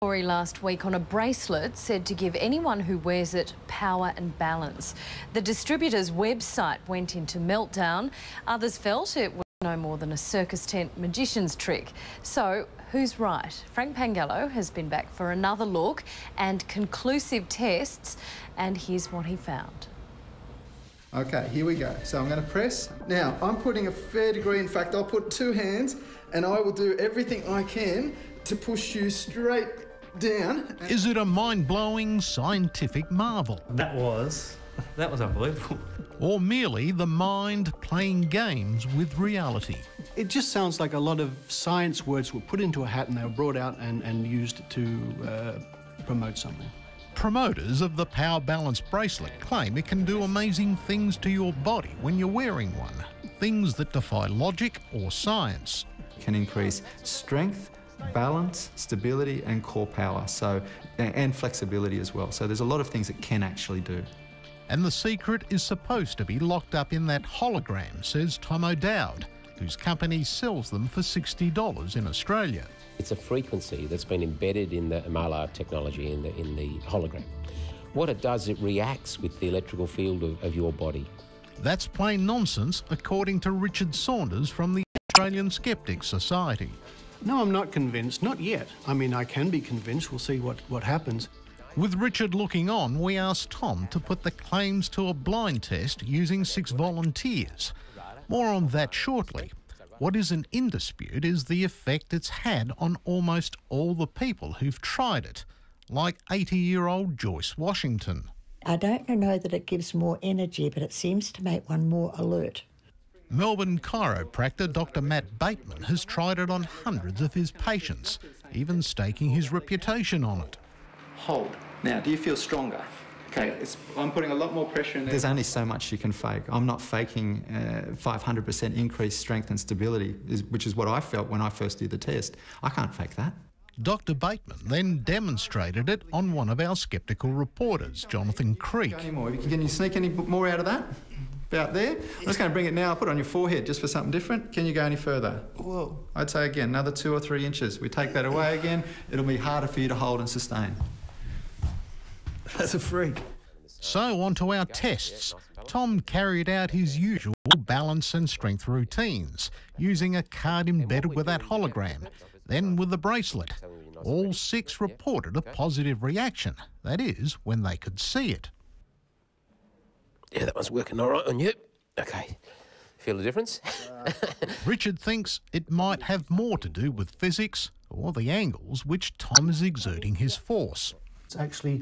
Story last week on a bracelet said to give anyone who wears it power and balance. The distributor's website went into meltdown. Others felt it was no more than a circus tent magician's trick. So, who's right? Frank Pangallo has been back for another look and conclusive tests, and here's what he found. Okay, here we go. So I'm going to press. Now, I'm putting a fair degree, in fact, I'll put two hands and I will do everything I can to push you straight down. Is it a mind-blowing scientific marvel? That was unbelievable. Or merely the mind playing games with reality? It just sounds like a lot of science words were put into a hat and they were brought out and used to promote something. Promoters of the Power Balance bracelet claim it can do amazing things to your body when you're wearing one. Things that defy logic or science. It can increase strength, balance, stability and core power, and flexibility as well. So there's a lot of things it can actually do. And the secret is supposed to be locked up in that hologram, says Tom O'Dowd, whose company sells them for $60 in Australia. It's a frequency that's been embedded in the Mylar technology in the hologram. What it does, it reacts with the electrical field of your body. That's plain nonsense, according to Richard Saunders from the Australian Skeptics Society. No, I'm not convinced. Not yet. I mean, I can be convinced. We'll see what happens. With Richard looking on, we asked Tom to put the claims to a blind test using 6 volunteers. More on that shortly. What isn't in dispute is the effect it's had on almost all the people who've tried it, like 80-year-old Joyce Washington. I don't know that it gives more energy, but it seems to make one more alert. Melbourne chiropractor Dr. Matt Bateman has tried it on hundreds of his patients, even staking his reputation on it. Hold. Now, do you feel stronger? Okay, I'm putting a lot more pressure in there. There's only so much you can fake. I'm not faking 500% increased strength and stability, which is what I felt when I first did the test. I can't fake that. Dr. Bateman then demonstrated it on one of our sceptical reporters, Jonathan Creek. Any more? Can you sneak any more out of that? About there? I'm just going to bring it now. I'll put it on your forehead just for something different. Can you go any further? Whoa. I'd say again, another 2 or 3 inches. We take that away again, it'll be harder for you to hold and sustain. That's a freak. So on to our tests. Tom carried out his usual balance and strength routines, using a card embedded with that hologram, then with the bracelet. All 6 reported a positive reaction, that is, when they could see it. Yeah, that one's working all right on you. Okay. Feel the difference? Richard thinks it might have more to do with physics or the angles which Tom is exerting his force. It's actually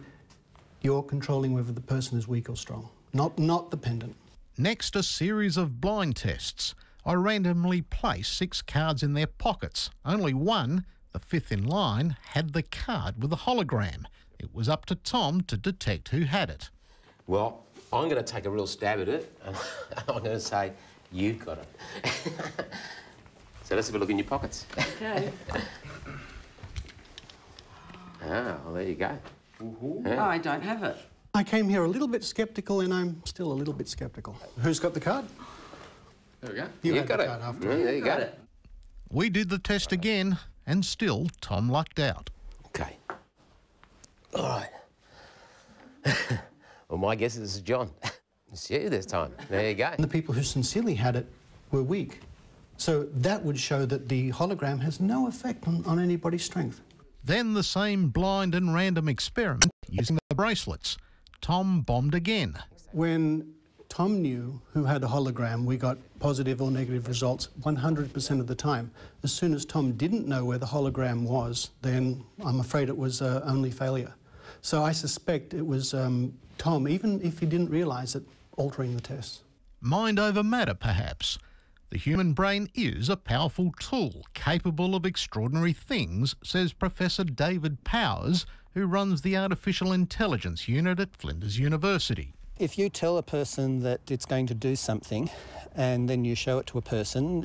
you're controlling whether the person is weak or strong, not the pendant. Next, a series of blind tests. I randomly placed 6 cards in their pockets. Only one, the 5th in line, had the card with the hologram. It was up to Tom to detect who had it. Well, I'm going to take a real stab at it, and I'm going to say, you've got it. So let's have a look in your pockets. Okay. Ah, well, there you go. Yeah. Oh, I don't have it. I came here a little bit sceptical and I'm still a little bit sceptical. Who's got the card? There we go. You've got it. There you go. We did the test again, and still Tom lucked out. Okay. All right. Well, my guess is this is John. It's you this time. There you go. And the people who sincerely had it were weak. So that would show that the hologram has no effect on anybody's strength. Then the same blind and random experiment using the bracelets. Tom bombed again. When Tom knew who had a hologram, we got positive or negative results 100% of the time. As soon as Tom didn't know where the hologram was, then I'm afraid it was only failure. So I suspect it was Tom, even if he didn't realise it, altering the tests. Mind over matter, perhaps. The human brain is a powerful tool, capable of extraordinary things, says Professor David Powers, who runs the Artificial Intelligence Unit at Flinders University. If you tell a person that it's going to do something and then you show it to a person,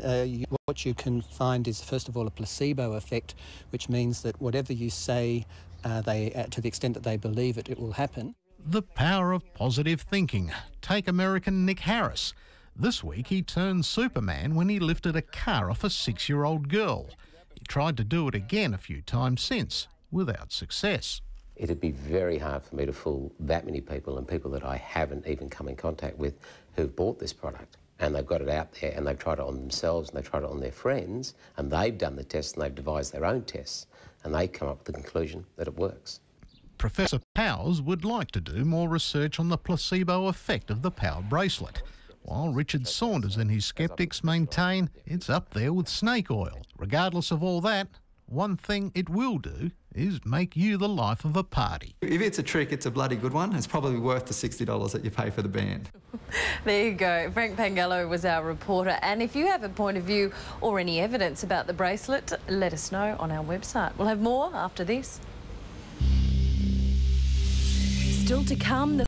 what you can find is, first of all, a placebo effect, which means that whatever you say, to the extent that they believe it, it will happen. The power of positive thinking. Take American Nick Harris. This week he turned Superman when he lifted a car off a 6-year-old girl. He tried to do it again a few times since, without success. It'd be very hard for me to fool that many people, and people that I haven't even come in contact with, who've bought this product and they've got it out there and they've tried it on themselves and they've tried it on their friends and they've done the tests and they've devised their own tests and they come up with the conclusion that it works. Professor Powers would like to do more research on the placebo effect of the power bracelet, while Richard Saunders and his sceptics maintain it's up there with snake oil. Regardless of all that, one thing it will do is make you the life of a party. If it's a trick, it's a bloody good one. It's probably worth the $60 that you pay for the band. There you go. Frank Pangallo was our reporter. And if you have a point of view or any evidence about the bracelet, let us know on our website. We'll have more after this. Still to come, the